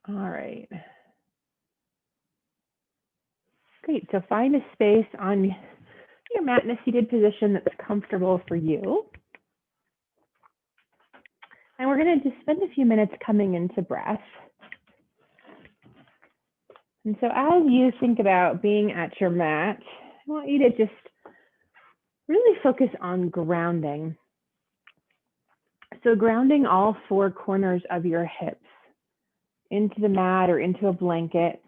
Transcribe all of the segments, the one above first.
All right. Great. So find a space on your mat in a seated position that's comfortable for you. And we're going to just spend a few minutes coming into breath. And so as you think about being at your mat, I want you to just really focus on grounding. So grounding all four corners of your hips into the mat or into a blanket.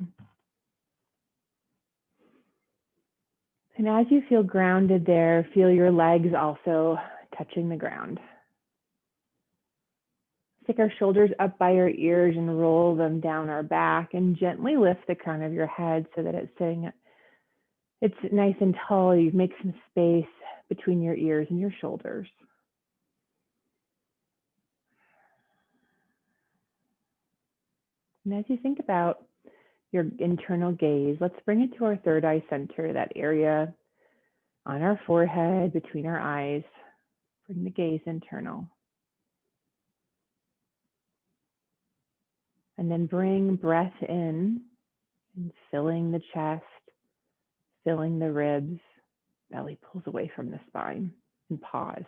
And as you feel grounded there, feel your legs also touching the ground. Stick our shoulders up by our ears and roll them down our back and gently lift the crown of your head so that it's nice and tall. You make some space between your ears and your shoulders. And as you think about your internal gaze, let's bring it to our third eye center, that area on our forehead between our eyes. Bring the gaze internal. And then bring breath in and filling the chest, filling the ribs. Belly pulls away from the spine and pause.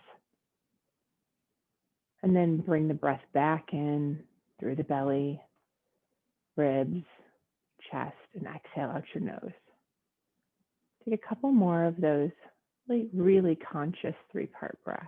And then bring the breath back in through the belly, ribs, chest, and exhale out your nose. Take a couple more of those really conscious 3-part breaths.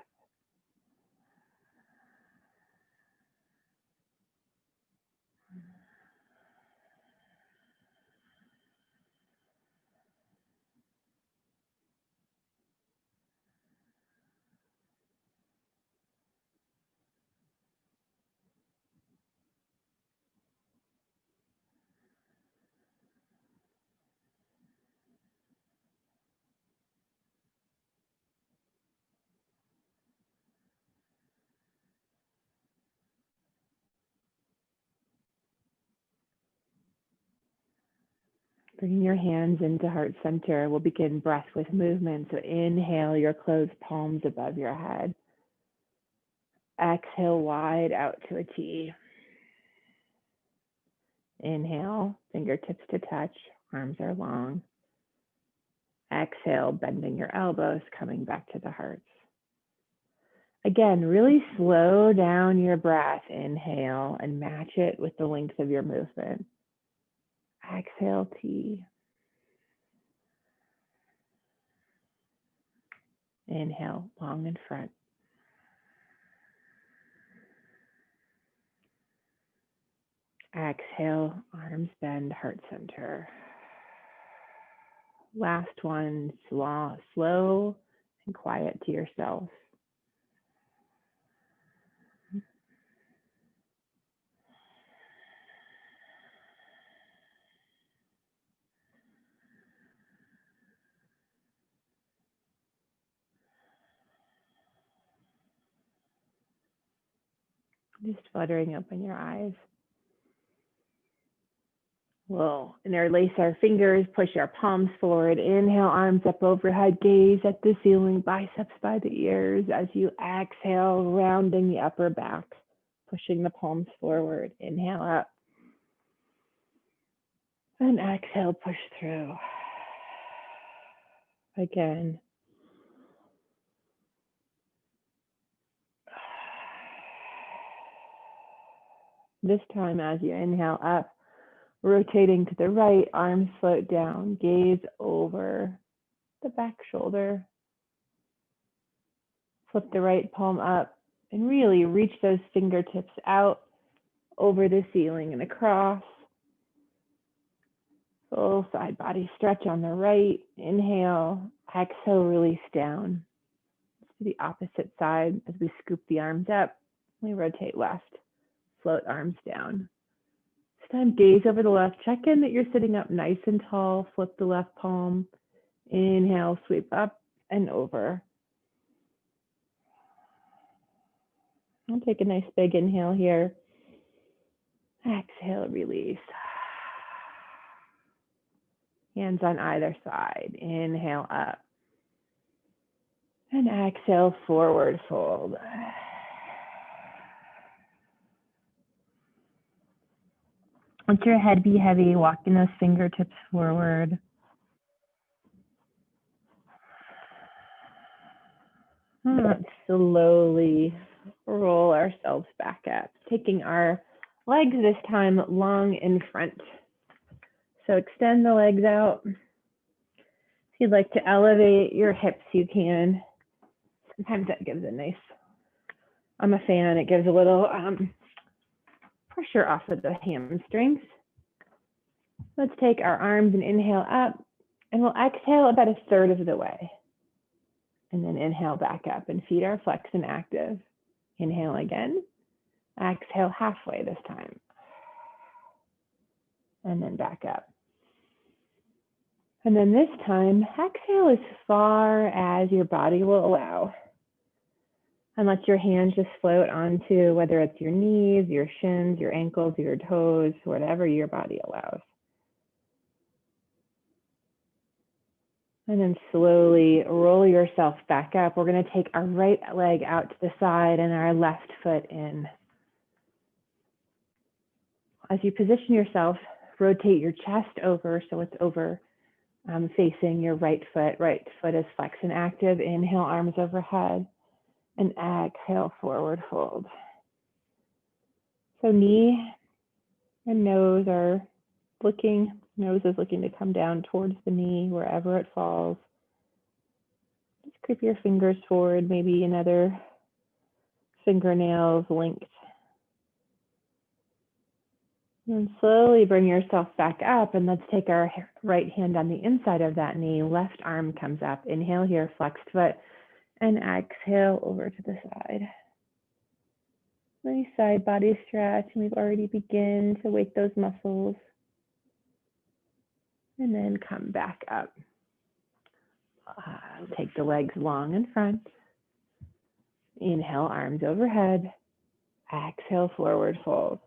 Bringing your hands into heart center, we'll begin breath with movement. So inhale your closed palms above your head. Exhale wide out to a T. Inhale, fingertips to touch, arms are long. Exhale, bending your elbows, coming back to the hearts. Again, really slow down your breath. Inhale and match it with the length of your movement. Exhale, T. Inhale, long in front. Exhale, arms bend, heart center. Last one, slow and quiet to yourself. Just fluttering open your eyes. We'll interlace our fingers, push our palms forward. Inhale, arms up overhead, gaze at the ceiling, biceps by the ears. As you exhale, rounding the upper back, pushing the palms forward. Inhale up. And exhale, push through. Again. This time, as you inhale up, rotating to the right, arms float down, gaze over the back shoulder. Flip the right palm up and really reach those fingertips out over the ceiling and across. Full side body stretch on the right. Inhale, exhale, release down. To the opposite side as we scoop the arms up. We rotate left, float arms down. This time, gaze over the left. Check in that you're sitting up nice and tall. Flip the left palm. Inhale, sweep up and over. I'll take a nice big inhale here. Exhale, release. Hands on either side. Inhale up. And exhale, forward fold. Let your head be heavy, walking those fingertips forward. Let's slowly roll ourselves back up, taking our legs this time long in front. So extend the legs out. If you'd like to elevate your hips, you can. Sometimes that gives a nice, I'm a fan, it gives a little pressure off of the hamstrings. Let's take our arms and inhale up, and we'll exhale about a third of the way. And then inhale back up, and feet are flexed and active. Inhale again. Exhale halfway this time. And then back up. And then this time, exhale as far as your body will allow. And let your hands just float onto whether it's your knees, your shins, your ankles, your toes, whatever your body allows. And then slowly roll yourself back up. We're going to take our right leg out to the side and our left foot in. As you position yourself, rotate your chest over so it's over facing your right foot. Right foot is flexed and active. Inhale, arms overhead. And exhale, forward fold. So knee and nose are looking, nose is looking to come down towards the knee wherever it falls. Just creep your fingers forward, maybe another fingernails linked. And slowly bring yourself back up, and let's take our right hand on the inside of that knee. Left arm comes up. Inhale here, flexed foot, and exhale over to the side. Nice side body stretch, and we've already begun to wake those muscles. And then come back up. Take the legs long in front. Inhale, arms overhead. Exhale, forward fold.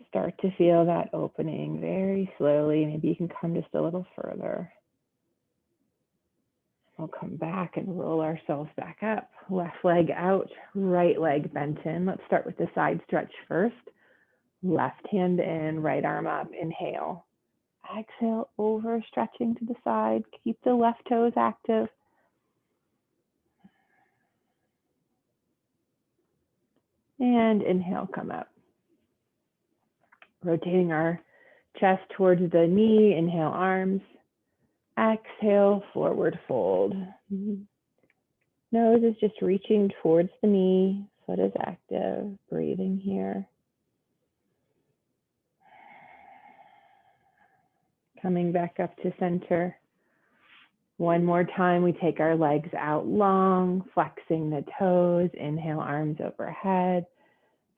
Start to feel that opening very slowly. Maybe you can come just a little further. We'll come back and roll ourselves back up. Left leg out, right leg bent in. Let's start with the side stretch first. Left hand in, right arm up. Inhale. Exhale, over, stretching to the side. Keep the left toes active. And inhale, come up. Rotating our chest towards the knee. Inhale, arms. Exhale, forward fold. Nose is just reaching towards the knee. Foot is active. Breathing here. Coming back up to center. One more time, we take our legs out long, flexing the toes. Inhale, arms overhead.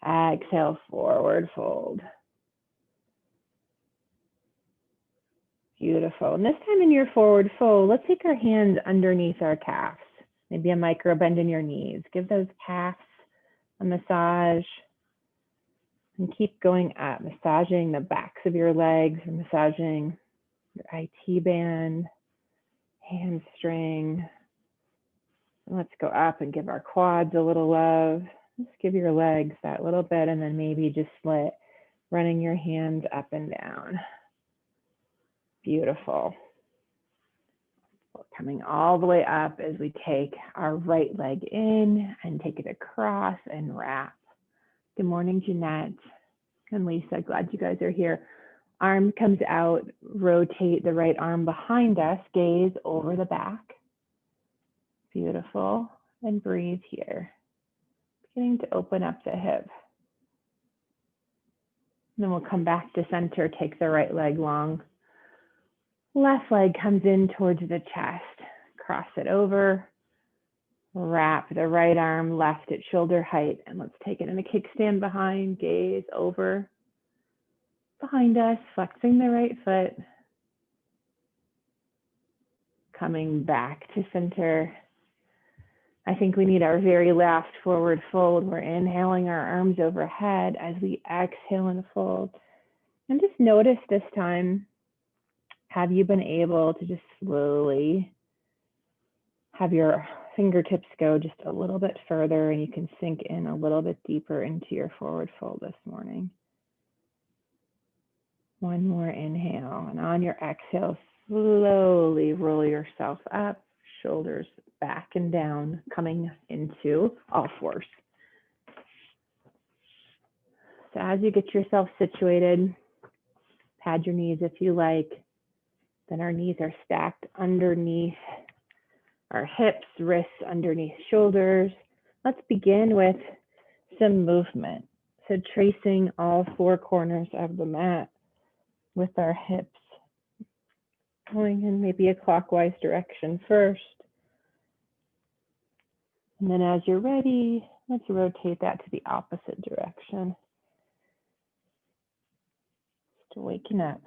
Exhale, forward fold. Beautiful. And this time in your forward fold, let's take our hands underneath our calves. Maybe a micro bend in your knees. Give those calves a massage. And keep going up, massaging the backs of your legs, or massaging your IT band, hamstring. And let's go up and give our quads a little love. Just give your legs that little bit, and then maybe just running your hands up and down. Beautiful. We're coming all the way up as we take our right leg in and take it across and wrap. Good morning, Jeanette and Lisa. Glad you guys are here. Arm comes out, rotate the right arm behind us, gaze over the back. Beautiful. And breathe here. Beginning to open up the hip. And then we'll come back to center, take the right leg long. Left leg comes in towards the chest. Cross it over. Wrap the right arm left at shoulder height. And let's take it in a kickstand behind, gaze over. Behind us, flexing the right foot. Coming back to center. I think we need our very last forward fold. We're inhaling our arms overhead as we exhale and fold. And just notice this time, have you been able to just slowly have your fingertips go just a little bit further, and you can sink in a little bit deeper into your forward fold this morning. One more inhale, and on your exhale, slowly roll yourself up, shoulders back and down, coming into all fours. So as you get yourself situated, pad your knees if you like. Then our knees are stacked underneath our hips, wrists underneath shoulders. Let's begin with some movement. So tracing all four corners of the mat with our hips, going in maybe a clockwise direction first. And then as you're ready, let's rotate that to the opposite direction. Just waking up.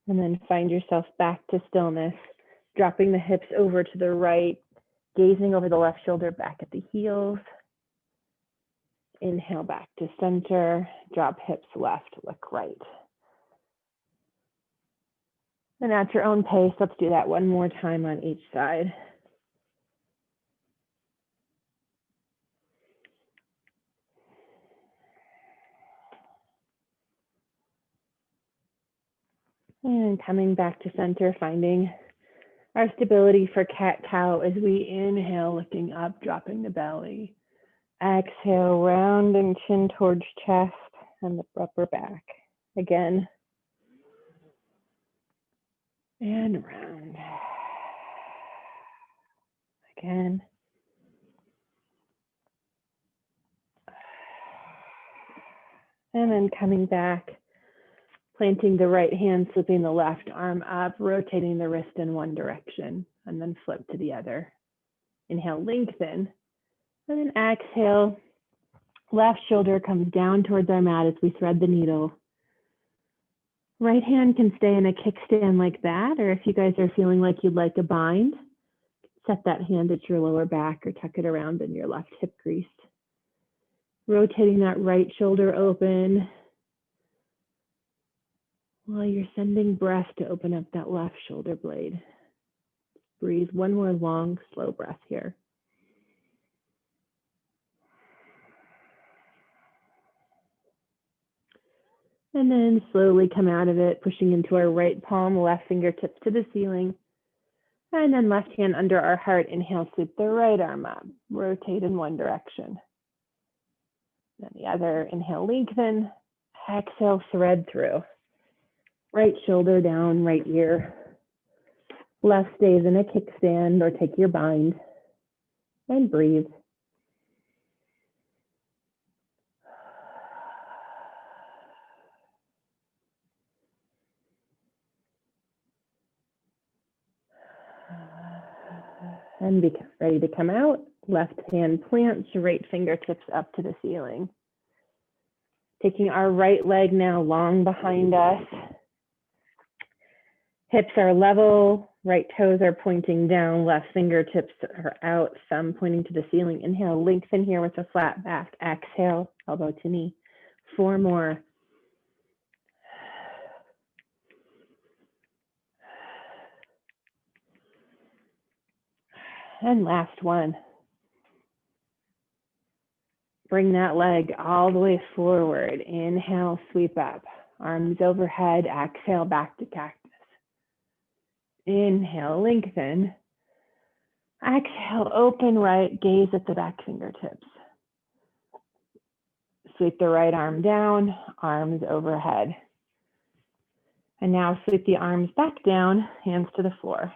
And then find yourself back to stillness, dropping the hips over to the right, gazing over the left shoulder back at the heels. Inhale back to center, drop hips left, look right. And at your own pace, let's do that one more time on each side. And coming back to center, finding our stability for cat-cow as we inhale, lifting up, dropping the belly. Exhale, rounding chin towards chest and the upper back. Again. And round. Again. And then coming back, planting the right hand, slipping the left arm up, rotating the wrist in one direction, and then flip to the other. Inhale, lengthen, and then exhale. Left shoulder comes down towards our mat as we thread the needle. Right hand can stay in a kickstand like that, or if you guys are feeling like you'd like a bind, set that hand at your lower back or tuck it around in your left hip crease. Rotating that right shoulder open while you're sending breath to open up that left shoulder blade. Breathe one more long, slow breath here. And then slowly come out of it, pushing into our right palm, left fingertips to the ceiling. And then left hand under our heart. Inhale, sweep the right arm up. Rotate in one direction. Then the other. Inhale, lengthen. Exhale, thread through. Right shoulder down, right ear. Left stays in a kickstand or take your bind. And breathe. And be ready to come out. Left hand plants, right fingertips up to the ceiling. Taking our right leg now long behind us. Hips are level, right toes are pointing down, left fingertips are out, thumb pointing to the ceiling. Inhale, lengthen here with a flat back. Exhale, elbow to knee. 4 more. And last one. Bring that leg all the way forward. Inhale, sweep up. Arms overhead. Exhale, back to cactus. Inhale, lengthen. Exhale, open right, gaze at the back fingertips. Sweep the right arm down, arms overhead. And now sweep the arms back down, hands to the floor.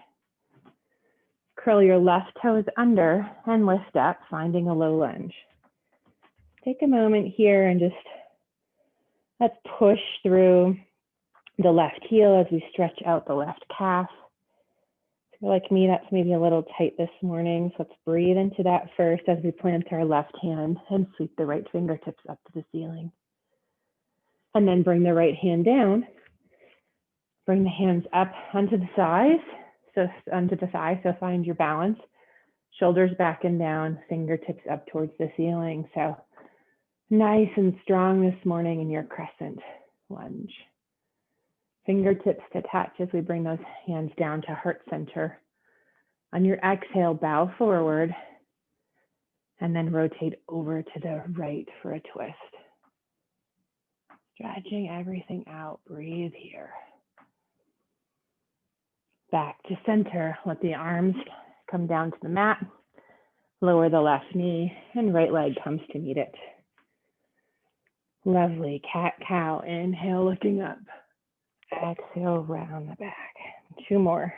Curl your left toes under and lift up, finding a low lunge. Take a moment here and just let's push through the left heel as we stretch out the left calf. If you're like me, that's maybe a little tight this morning. So let's breathe into that first as we plant our left hand and sweep the right fingertips up to the ceiling. And then bring the right hand down. Bring the hands up onto the thighs. So find your balance. Shoulders back and down, fingertips up towards the ceiling. So nice and strong this morning in your crescent lunge. Fingertips to touch as we bring those hands down to heart center. On your exhale, bow forward and then rotate over to the right for a twist. Stretching everything out. Breathe here. Back to center. Let the arms come down to the mat. Lower the left knee and right leg comes to meet it. Lovely. Cat-cow. Inhale, looking up. Exhale, round the back. 2 more.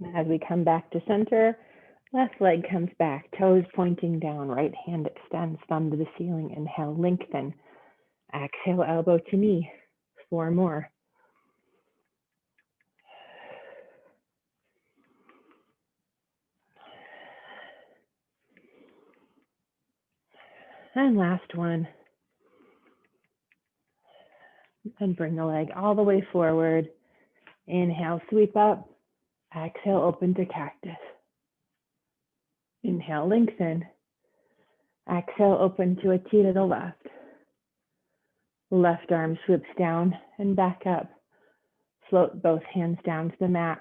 And as we come back to center, left leg comes back, toes pointing down, right hand extends, thumb to the ceiling. Inhale, lengthen. Exhale, elbow to knee. 4 more. And last one. And bring the leg all the way forward. Inhale, sweep up. Exhale, open to cactus. Inhale, lengthen. Exhale, open to a T to the left. Left arm swoops down and back up. Float both hands down to the mat.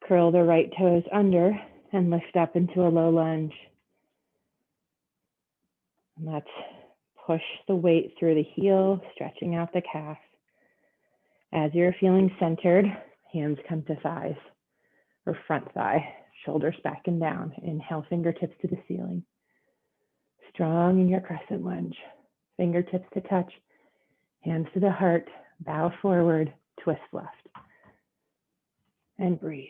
Curl the right toes under and lift up into a low lunge. And let's push the weight through the heel, stretching out the calf. As you're feeling centered, hands come to thighs or front thigh, shoulders back and down. Inhale, fingertips to the ceiling. Strong in your crescent lunge. Fingertips to touch, hands to the heart, bow forward, twist left. And breathe.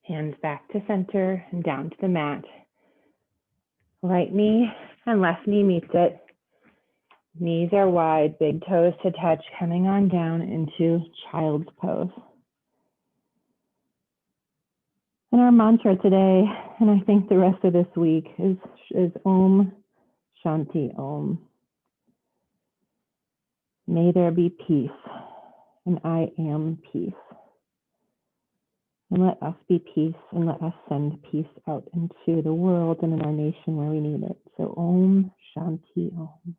Hands back to center and down to the mat. Right knee and left knee meets it. Knees are wide, big toes to touch, coming on down into child's pose. And our mantra today, and I think the rest of this week, is Om Shanti Om. May there be peace, and I am peace. And let us be peace, and let us send peace out into the world and in our nation where we need it. So Om Shanti Om.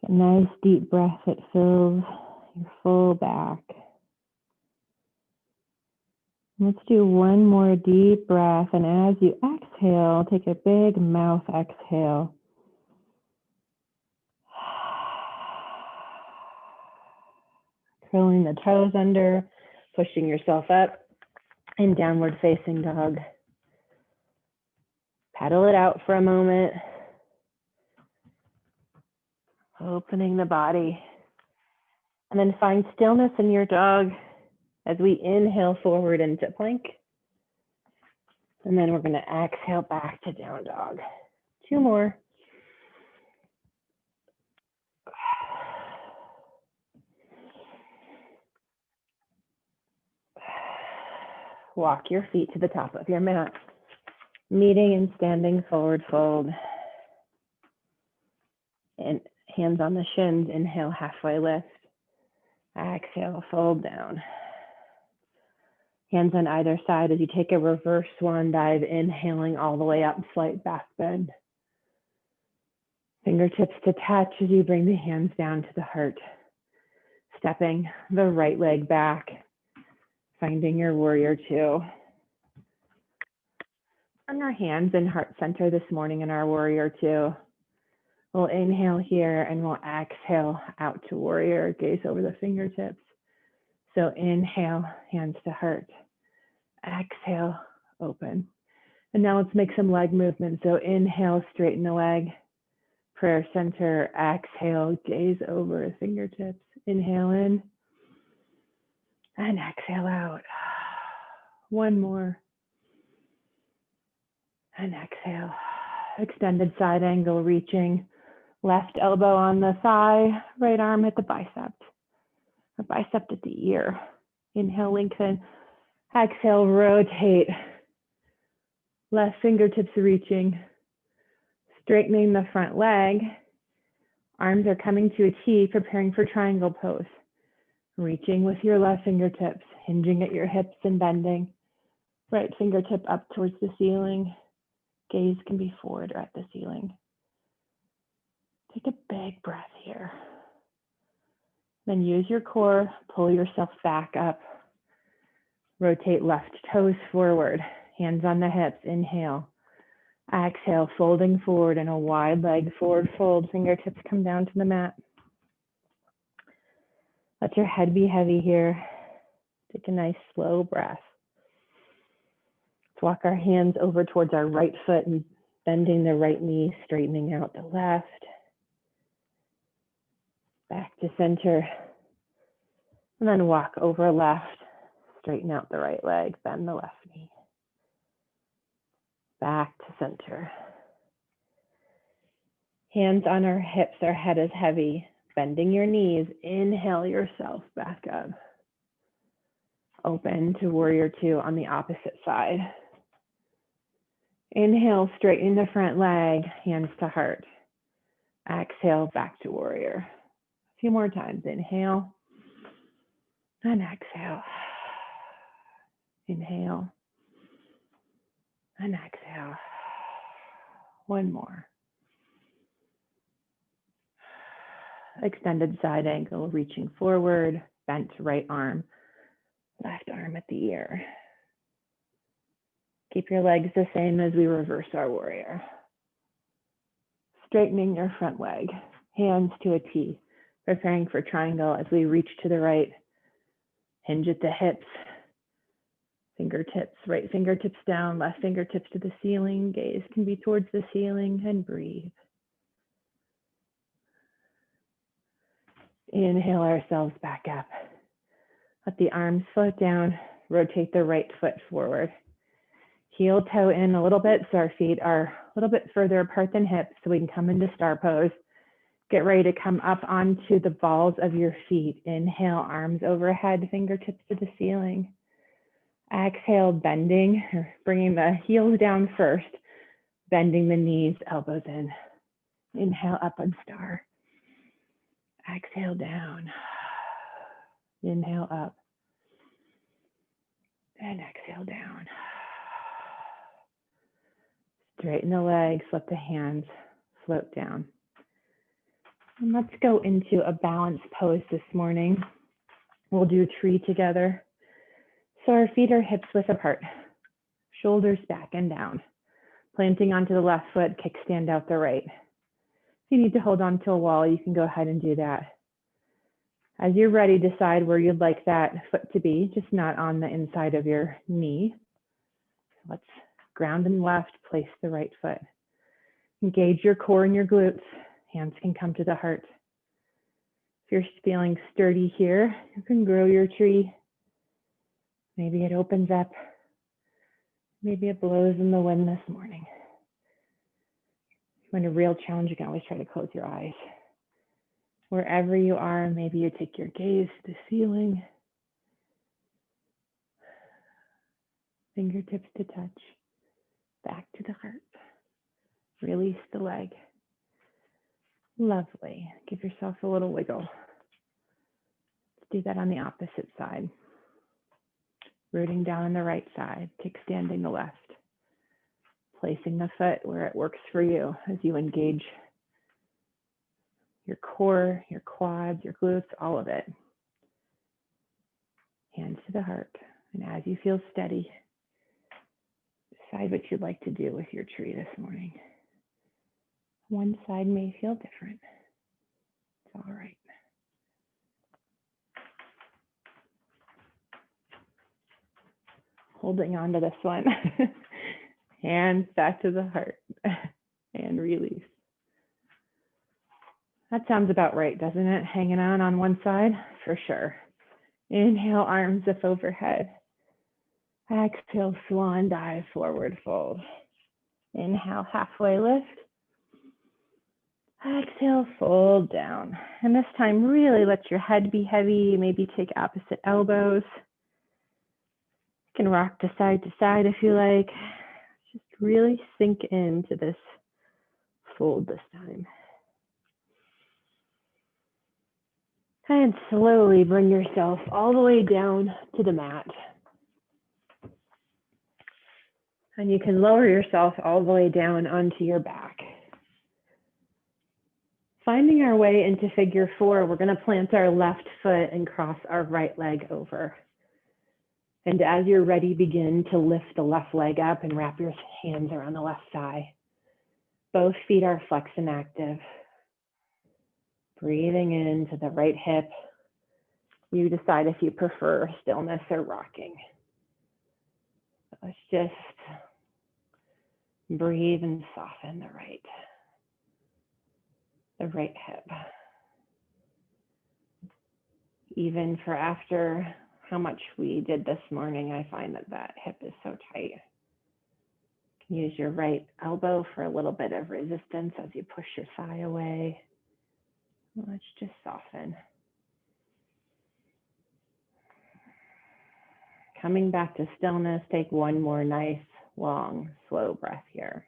Get a nice deep breath that fills your full back. Let's do one more deep breath, and as you exhale, take a big mouth exhale. Curling the toes under, pushing yourself up in downward facing dog. Paddle it out for a moment. Opening the body. And then find stillness in your dog as we inhale forward into plank. And then we're going to exhale back to down dog. 2 more. Walk your feet to the top of your mat. Meeting and standing forward fold. And hands on the shins. Inhale, halfway lift. Exhale, fold down. Hands on either side as you take a reverse swan dive, inhaling all the way up, slight back bend. Fingertips to touch as you bring the hands down to the heart. Stepping the right leg back, finding your warrior 2. On our hands in heart center this morning in our warrior 2. We'll inhale here and we'll exhale out to warrior, gaze over the fingertips. So inhale, hands to heart. Exhale, open. And now let's make some leg movement. So inhale, straighten the leg. Prayer center, exhale, gaze over the fingertips. Inhale in and exhale out. 1 more. And exhale. Extended side angle, reaching. Left elbow on the thigh, right arm at the bicep. Or bicep at the ear. Inhale, lengthen. Exhale, rotate. Left fingertips reaching. Straightening the front leg. Arms are coming to a T, preparing for triangle pose. Reaching with your left fingertips, hinging at your hips and bending. Right fingertip up towards the ceiling. Gaze can be forward or at the ceiling. Take a big breath here. Then use your core, pull yourself back up. Rotate left toes forward, hands on the hips, inhale. Exhale, folding forward in a wide leg forward fold, fingertips come down to the mat. Let your head be heavy here. Take a nice slow breath. Let's walk our hands over towards our right foot and bending the right knee, straightening out the left. Back to center. And then walk over left, straighten out the right leg, bend the left knee. Back to center. Hands on our hips, our head is heavy. Bending your knees, inhale yourself back up. Open to warrior two on the opposite side. Inhale, straighten the front leg, hands to heart. Exhale, back to warrior. A few more times. Inhale and exhale. Inhale and exhale. One more. Extended side angle, reaching forward, bent right arm, left arm at the ear. Keep your legs the same as we reverse our warrior. Straightening your front leg, hands to a T, preparing for triangle as we reach to the right. Hinge at the hips, fingertips, right fingertips down, left fingertips to the ceiling. Gaze can be towards the ceiling and breathe. Inhale ourselves back up. Let the arms float down, rotate the right foot forward. Heel toe in a little bit so our feet are a little bit further apart than hips so we can come into star pose. Get ready to come up onto the balls of your feet. Inhale, arms overhead, fingertips to the ceiling. Exhale, bending, or bringing the heels down first, bending the knees, elbows in. Inhale, up on star. Exhale, down. Inhale, up. And exhale, down. Straighten the legs, let the hands float down. And let's go into a balanced pose this morning. We'll do tree together. So our feet are hips width apart, shoulders back and down. Planting onto the left foot, kickstand out the right. If you need to hold on to a wall, you can go ahead and do that. As you're ready, decide where you'd like that foot to be, just not on the inside of your knee. Let's ground in left, place the right foot. Engage your core and your glutes. Hands can come to the heart. If you're feeling sturdy here, you can grow your tree. Maybe it opens up. Maybe it blows in the wind this morning. When a real challenge, you can always try to close your eyes. Wherever you are, maybe you take your gaze to the ceiling. Fingertips to touch. Back to the heart. Release the leg. Lovely. Give yourself a little wiggle. Let's do that on the opposite side. Rooting down on the right side, kickstanding the left. Placing the foot where it works for you as you engage your core, your quads, your glutes, all of it. Hands to the heart. And as you feel steady, decide what you'd like to do with your tree this morning. One side may feel different. It's all right. Holding on to this one. Hands back to the heart and release. That sounds about right, doesn't it? Hanging on one side, for sure. Inhale, arms up overhead. Exhale, swan dive, forward fold. Inhale, halfway lift. Exhale, fold down. And this time, really let your head be heavy. Maybe take opposite elbows. You can rock to side if you like. Just really sink into this fold this time. And slowly bring yourself all the way down to the mat. And you can lower yourself all the way down onto your back. finding our way into figure 4, we're going to plant our left foot and cross our right leg over. And as you're ready, begin to lift the left leg up and wrap your hands around the left thigh. Both feet are flexed and active. Breathing into the right hip. You decide if you prefer stillness or rocking. Let's just breathe and soften the right hip. Even for after how much we did this morning, I find that hip is so tight. You can use your right elbow for a little bit of resistance as you push your thigh away. Let's just soften. Coming back to stillness, take one more nice, long, slow breath here.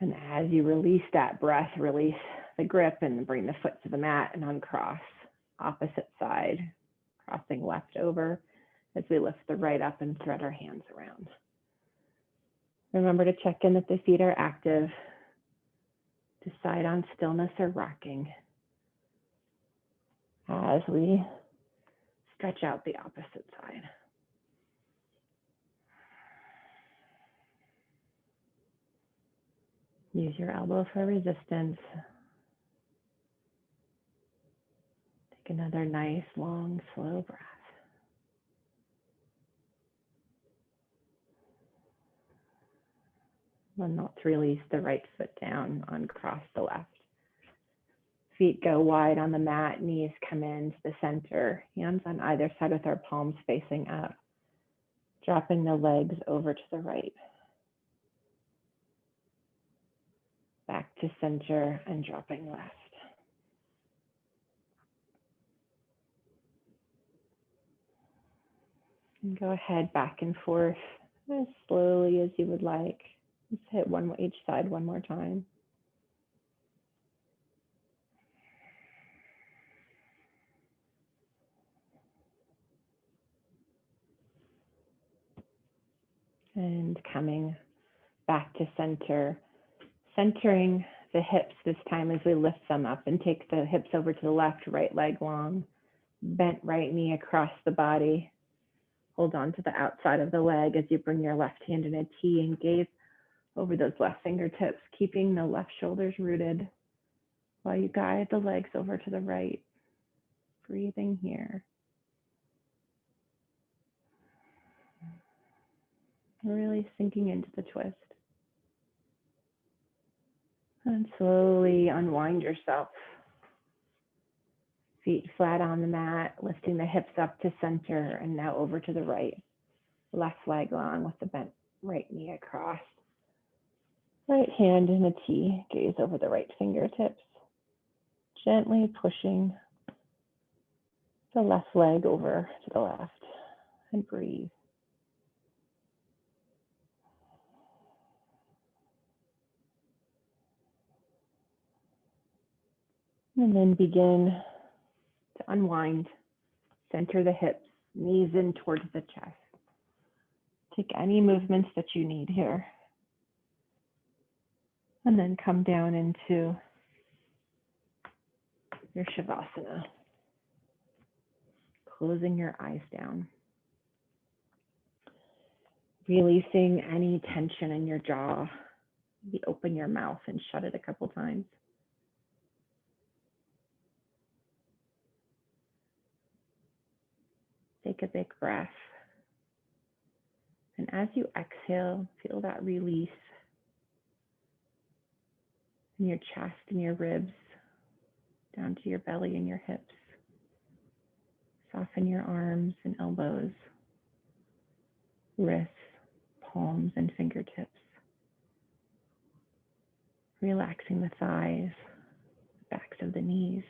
And as you release that breath, release the grip and bring the foot to the mat and uncross. Opposite side, crossing left over as we lift the right up and thread our hands around. Remember to check in that the feet are active. Decide on stillness or rocking as we stretch out the opposite side. Use your elbow for resistance. Take another nice, long, slow breath. And let's release the right foot down, uncross the left. Feet go wide on the mat, knees come into the center, hands on either side with our palms facing up, dropping the legs over to the right. Back to center and dropping left. And go ahead back and forth as slowly as you would like. Just hit each side one more time. And coming back to center, centering the hips this time as we lift them up and take the hips over to the left, right leg long, bent right knee across the body. Hold on to the outside of the leg as you bring your left hand in a T and gaze over those left fingertips, keeping the left shoulders rooted while you guide the legs over to the right. Breathing here. Really sinking into the twist. And slowly unwind yourself. Feet flat on the mat, lifting the hips up to center and now over to the right. Left leg long with the bent right knee across. Right hand in a T, gaze over the right fingertips. Gently pushing the left leg over to the left and breathe. And then begin to unwind, center the hips, knees in towards the chest. Take any movements that you need here. And then come down into your Shavasana. Closing your eyes down. Releasing any tension in your jaw. Maybe open your mouth and shut it a couple times. Take a big breath. And as you exhale, feel that release in your chest and your ribs, down to your belly and your hips. Soften your arms and elbows, wrists, palms, and fingertips. Relaxing the thighs, backs of the knees,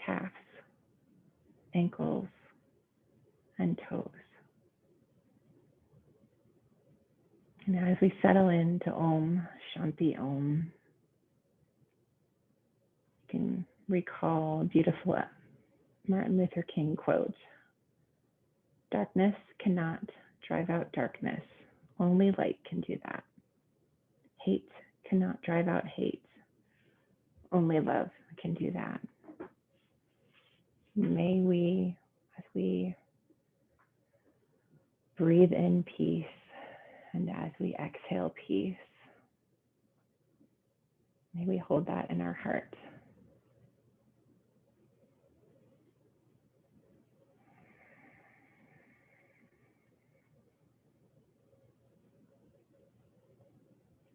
calves, ankles, and toes. And as we settle into Om Shanti Om, you can recall a beautiful Martin Luther King quote. Darkness cannot drive out darkness. Only light can do that. Hate cannot drive out hate. Only love can do that. May we, as we breathe in peace and as we exhale peace, may we hold that in our heart.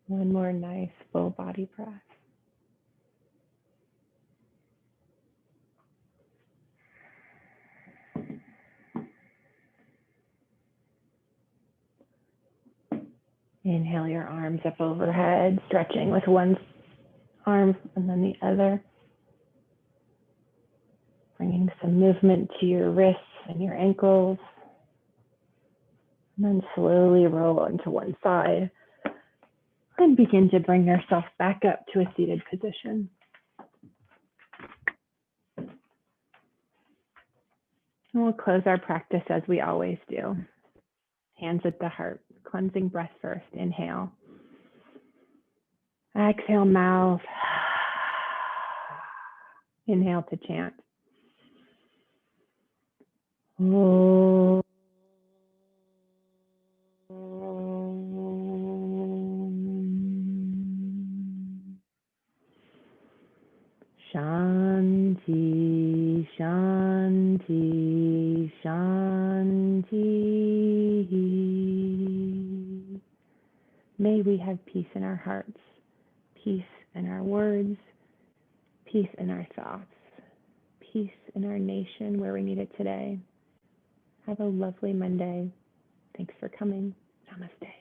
One more nice full body breath. Inhale your arms up overhead, stretching with one arm and then the other. Bringing some movement to your wrists and your ankles. And then slowly roll onto one side. And begin to bring yourself back up to a seated position. And we'll close our practice as we always do. Hands at the heart, cleansing breath first. Inhale. Exhale, mouth. Inhale to chant. Om. Shanti, Shanti, Shanti. May we have peace in our hearts, peace in our words, peace in our thoughts, peace in our nation where we need it today. Have a lovely Monday. Thanks for coming. Namaste.